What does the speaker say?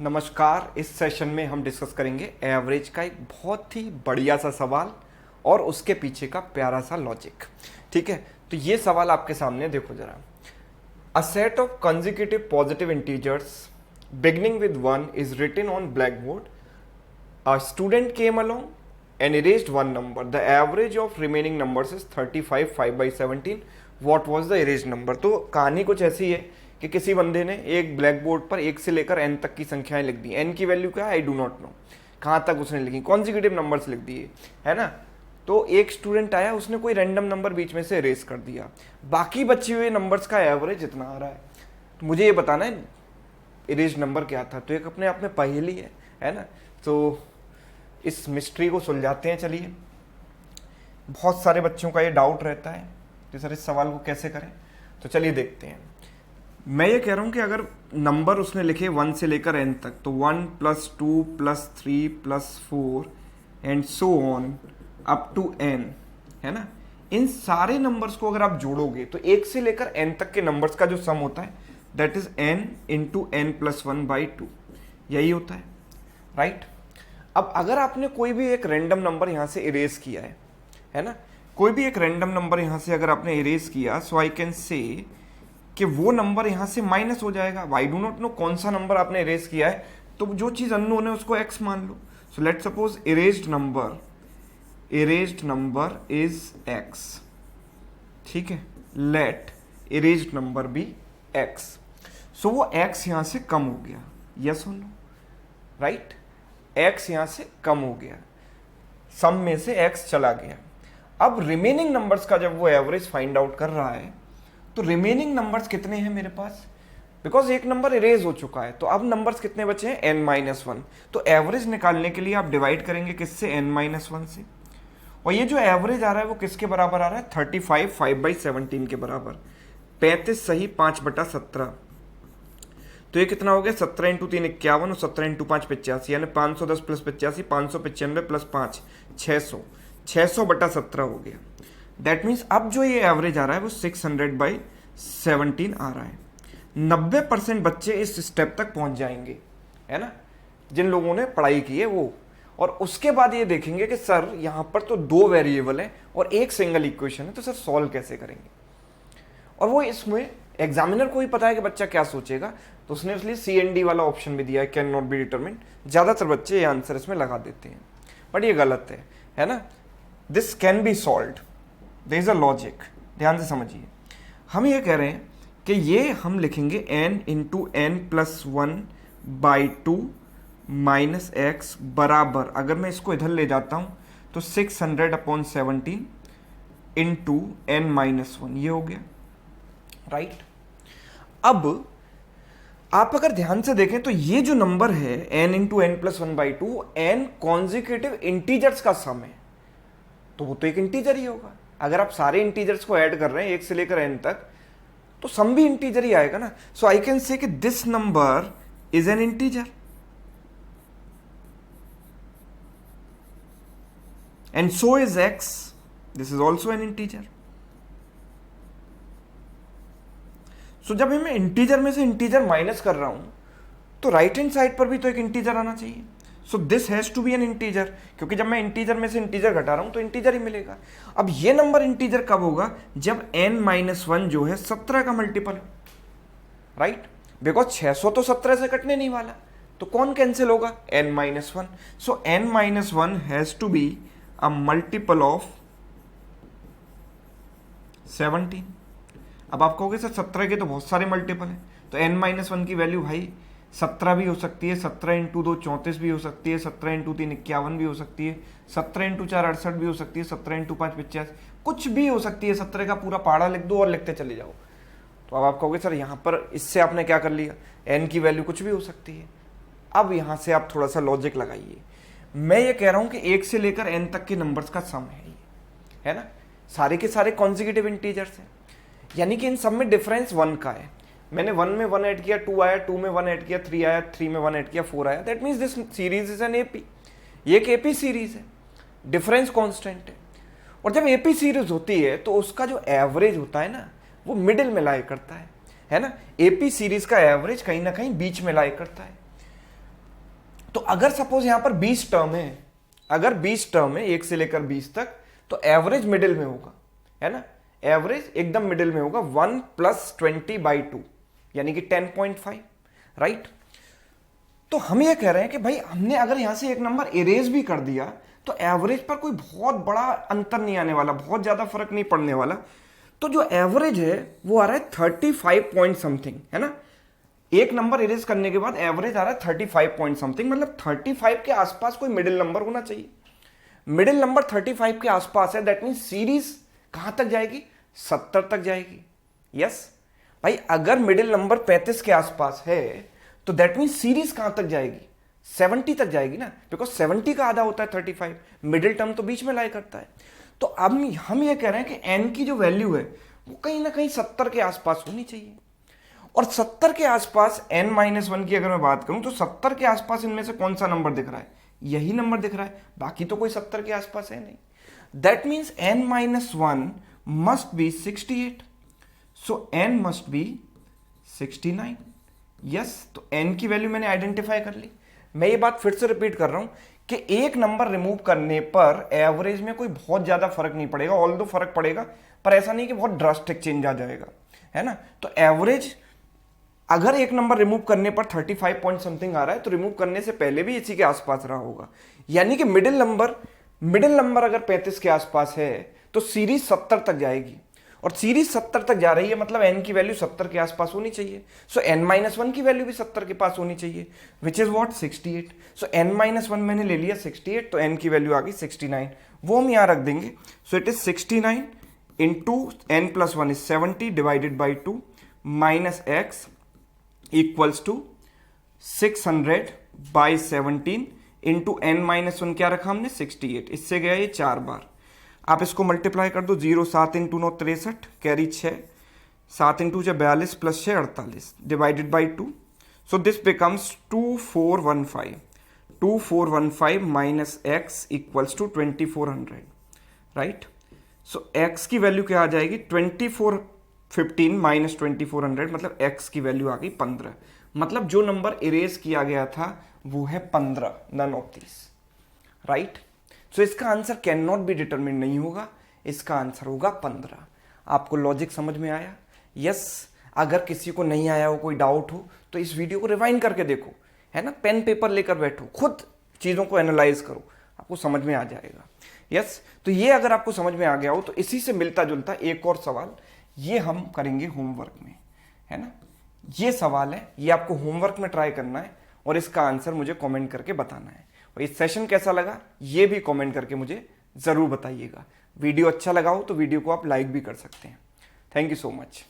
नमस्कार। इस सेशन में हम डिस्कस करेंगे एवरेज का एक बहुत ही बढ़िया सा सवाल और उसके पीछे का प्यारा सा लॉजिक। ठीक है, तो ये सवाल आपके सामने देखो जरा। A set of consecutive positive integers beginning with 1 is written on blackboard. A student came along and erased one number. The average of remaining numbers is 35 5 by 17. What was the erased number? तो कहानी कुछ ऐसी है कि किसी बंदे ने एक ब्लैक बोर्ड पर 1 से लेकर n तक की संख्याएं लिख दी। n की वैल्यू क्या है आई डू नॉट नो, कहाँ तक उसने लिखी, कॉन्जिक्यूटिव नंबर्स लिख दिए, है ना। तो एक स्टूडेंट आया, उसने कोई रैंडम नंबर बीच में से इरेज कर दिया, बाकी बचे हुए नंबर्स का एवरेज इतना आ रहा है। तो मुझे ये बताना है इरेज नंबर क्या था। तो एक अपने आप में पहेली है ना। तो इस मिस्ट्री को सुलझाते हैं। चलिए, बहुत सारे बच्चों का ये डाउट रहता है कि सर इस सवाल को कैसे करें। तो चलिए देखते हैं। मैं ये कह रहा हूँ कि अगर नंबर उसने लिखे 1 से लेकर n तक, तो 1 + 2 + 3 + 4 and so on up to n, है ना। इन सारे नंबर्स को अगर आप जोड़ोगे तो 1 से लेकर n तक के नंबर्स का जो सम होता है दैट इज n × n + 1/2, यही होता है, राइट। अब अगर आपने कोई भी एक रैंडम नंबर यहाँ से इरेज किया है ना, कोई भी एक रैंडम नंबर यहाँ से अगर आपने इरेज किया, सो आई कैन से कि वो नंबर यहाँ से माइनस हो जाएगा। आई डू नॉट नो कौन सा नंबर आपने इरेज किया है, तो जो चीज़ अननोन है उसको x मान लो। So let suppose erased number is x, ठीक है। Let erased number be x। So वो x यहाँ से कम हो गया, यस और नो, राइट। x यहाँ से कम हो गया, सम में से x चला गया। अब रिमेनिंग नंबर्स का जब वो एवरेज फाइंड आउट कर रहा है, तो रिमेनिंग नंबर्स कितने हैं मेरे पास, बिकॉज एक नंबर इरेज हो चुका है। तो अब नंबर्स कितने बचे हैं, n-1। तो एवरेज निकालने के लिए आप डिवाइड करेंगे किससे, n-1 से। और ये जो एवरेज आ रहा है वो किसके बराबर आ रहा है, 35 5/17 के बराबर। 35 सही 5/17, तो ये कितना हो गया, 17 × 3 51 और 17 × 5 85, यानी 510 + 85 595 + 5 600, 600/17 हो गया। दैट मीन्स अब जो ये एवरेज आ रहा है वो 600/17 आ रहा है। 90% बच्चे इस स्टेप तक पहुंच जाएंगे, है ना, जिन लोगों ने पढ़ाई की है वो। और उसके बाद ये देखेंगे कि सर यहाँ पर तो 2 वेरिएबल है और एक सिंगल इक्वेशन है, तो सर सॉल्व कैसे करेंगे। और वो इसमें एग्जामिनर को ही पता है कि बच्चा क्या सोचेगा, तो उसने इसलिए CND वाला ऑप्शन भी दिया है, कैन नॉट बी डिटरमिन्ड। ज़्यादातर बच्चे ये आंसर इसमें लगा देते हैं, बट ये गलत है ना। This can be solved, there is a logic, ध्यान से समझिए। हम ये कह रहे हैं कि ये हम लिखेंगे n × n + 1/2 - x बराबर, अगर मैं इसको इधर ले जाता हूँ तो 600/17 × n-1, ये हो गया, राइट। अब आप अगर ध्यान से देखें तो ये जो नंबर है n × n + 1/2, n consecutive integers का सम है, तो वो तो एक इंटीजर ही होगा। अगर आप सारे इंटीजर्स को ऐड कर रहे हैं 1 से लेकर n तक, तो सम भी इंटीजर ही आएगा ना। सो आई कैन से कि this number is an integer and so is x, this is also an integer. So जब मैं इंटीजर में से इंटीजर माइनस कर रहा हूं, तो राइट हैंड साइड पर भी तो एक इंटीजर आना चाहिए। So this has to be an integer, क्योंकि जब मैं इंटीजर में से इंटीजर घटा रहा हूं तो इंटीजर ही मिलेगा। अब ये नंबर इंटीजर कब होगा, जब n-1 जो है 17 का मल्टीपल, राइट। बिकॉज 600 तो 17 से कटने नहीं वाला, तो कौन कैंसिल होगा, n-1। So n-1 has to be a multiple of 17। अब आप कहोगे सर 17 के तो बहुत सारे मल्टीपल हैं, तो n-1 की वैल्यू भाई 17 भी हो सकती है, 17 × 2 34 भी हो सकती है, 17 × 3 51 भी हो सकती है, 17 × 4 68 भी हो सकती है, 17 × 5 85, कुछ भी हो सकती है। 17 का पूरा पहाड़ा लिख दो और लिखते चले जाओ। तो अब आप कहोगे सर यहाँ पर इससे आपने क्या कर लिया, n की वैल्यू कुछ भी हो सकती है। अब यहाँ से आप थोड़ा सा लॉजिक लगाइए। मैं ये कह रहा हूँ कि 1 से लेकर n तक के नंबर्स का सम है ये, है ना। सारे के सारे कॉन्जिक्यूटिव इंटीजर्स हैं, यानी कि इन सब में डिफरेंस 1 का है। मैंने 1 में 1 ऐड किया, 2 आया, 2 में 1 ऐड किया, 3 आया, 3 में 1 ऐड किया, 4 आया। That means this series is an AP। ये एक AP सीरीज है, डिफरेंस कांस्टेंट है। और जब AP सीरीज होती है तो उसका जो एवरेज होता है ना, वो मिडिल में लाई करता है ना। AP सीरीज का एवरेज कहीं ना कहीं बीच में लाई करता है। तो अगर सपोज यहां पर 20 टर्म है, अगर 20 टर्म है 1 से लेकर 20 तक, तो एवरेज मिडिल में होगा, है ना, एवरेज एकदम मिडिल में होगा 1 + 20/2 यानी कि 10.5, राइट। तो हम ये कह रहे हैं कि भाई हमने अगर यहां से एक नंबर इरेज भी कर दिया तो एवरेज पर कोई बहुत बड़ा अंतर नहीं आने वाला, बहुत ज्यादा फर्क नहीं पड़ने वाला। तो जो एवरेज है वो आ रहा है 35 पॉइंट समथिंग, है ना, एक नंबर इरेज करने के बाद एवरेज आ रहा है 35 पॉइंट समथिंग, मतलब 35 के आसपास कोई मिडिल नंबर होना चाहिए। मिडिल नंबर 35 के आसपास है, दैट मीन सीरीज कहां तक जाएगी, 70 तक जाएगी। यस भाई, अगर मिडिल नंबर 35 के आसपास है तो दैट मीन सीरीज कहां तक जाएगी, 70 तक जाएगी ना, बिकॉज 70 का आधा होता है 35, मिडिल टर्म तो बीच में लाई करता है। तो अब हम ये कह रहे हैं कि एन की जो वैल्यू है वो कहीं ना कहीं 70 के आसपास होनी चाहिए। और 70 के आसपास n-1 की अगर मैं बात करूं तो 70 के आसपास इनमें से कौन सा नंबर दिख रहा है, यही नंबर दिख रहा है, बाकी तो कोई 70 के आसपास है नहीं। That means n-1 must be 68, so n must be 69। Yes, तो n की वैल्यू मैंने आइडेंटिफाई कर ली। मैं ये बात फिर से रिपीट कर रहा हूं कि एक नंबर रिमूव करने पर एवरेज में कोई बहुत ज्यादा फर्क नहीं पड़ेगा, ऑल्दो फर्क पड़ेगा पर ऐसा नहीं कि बहुत ड्रास्टिक चेंज आ जाएगा, है ना। तो एवरेज अगर एक नंबर रिमूव करने पर 35 पॉइंट समथिंग आ रहा है तो रिमूव करने से पहले भी इसी के आसपास रहा होगा, यानी कि मिडिल नंबर अगर 35 के आसपास है तो सीरीज 70 तक जाएगी, और सीरीज 70 तक जा रही है मतलब n की वैल्यू 70 के आसपास होनी चाहिए। सो n-1 की वैल्यू भी 70 के पास होनी चाहिए, which is what 68। So n-1 मैंने ले लिया 68, तो n की वैल्यू आ गई 69, वो हम यहां रख देंगे। So it is 69 into n+1 is 70 divided by 2 minus x equals to 600/17 into n-1 क्या रखा हमने 68, इससे गया ये 4 बार। आप इसको मल्टीप्लाई कर दो, 0 7 × 9 63, carry 6, 7 × 2 42 + 6 48 divided by 2, so this becomes 2415 minus x equals to 2400, right. So x की वैल्यू क्या आ जाएगी 2415 माइनस 2400, मतलब x की वैल्यू आ गई 15, मतलब जो नंबर इरेज किया गया था वो है 15, नन ऑफ दिस, राइट। सो इसका answer can not be determine नहीं होगा, इसका आंसर होगा 15। आपको लॉजिक समझ में आया? यस। अगर किसी को नहीं आया हो, कोई डाउट हो, तो इस वीडियो को रिवाइंड करके देखो, है ना, पेन पेपर लेकर बैठो, खुद चीज़ों को एनालाइज करो, आपको समझ में आ जाएगा। यस, तो ये अगर आपको समझ में आ गया हो तो इसी से मिलता जुलता एक और सवाल ये हम करेंगे होमवर्क में, है ना। ये सवाल है, ये आपको होमवर्क में ट्राई करना है और इसका आंसर मुझे कमेंट करके बताना है। और ये सेशन कैसा लगा ये भी कमेंट करके मुझे ज़रूर बताइएगा। वीडियो अच्छा लगा हो तो वीडियो को आप लाइक भी कर सकते हैं। Thank you so much.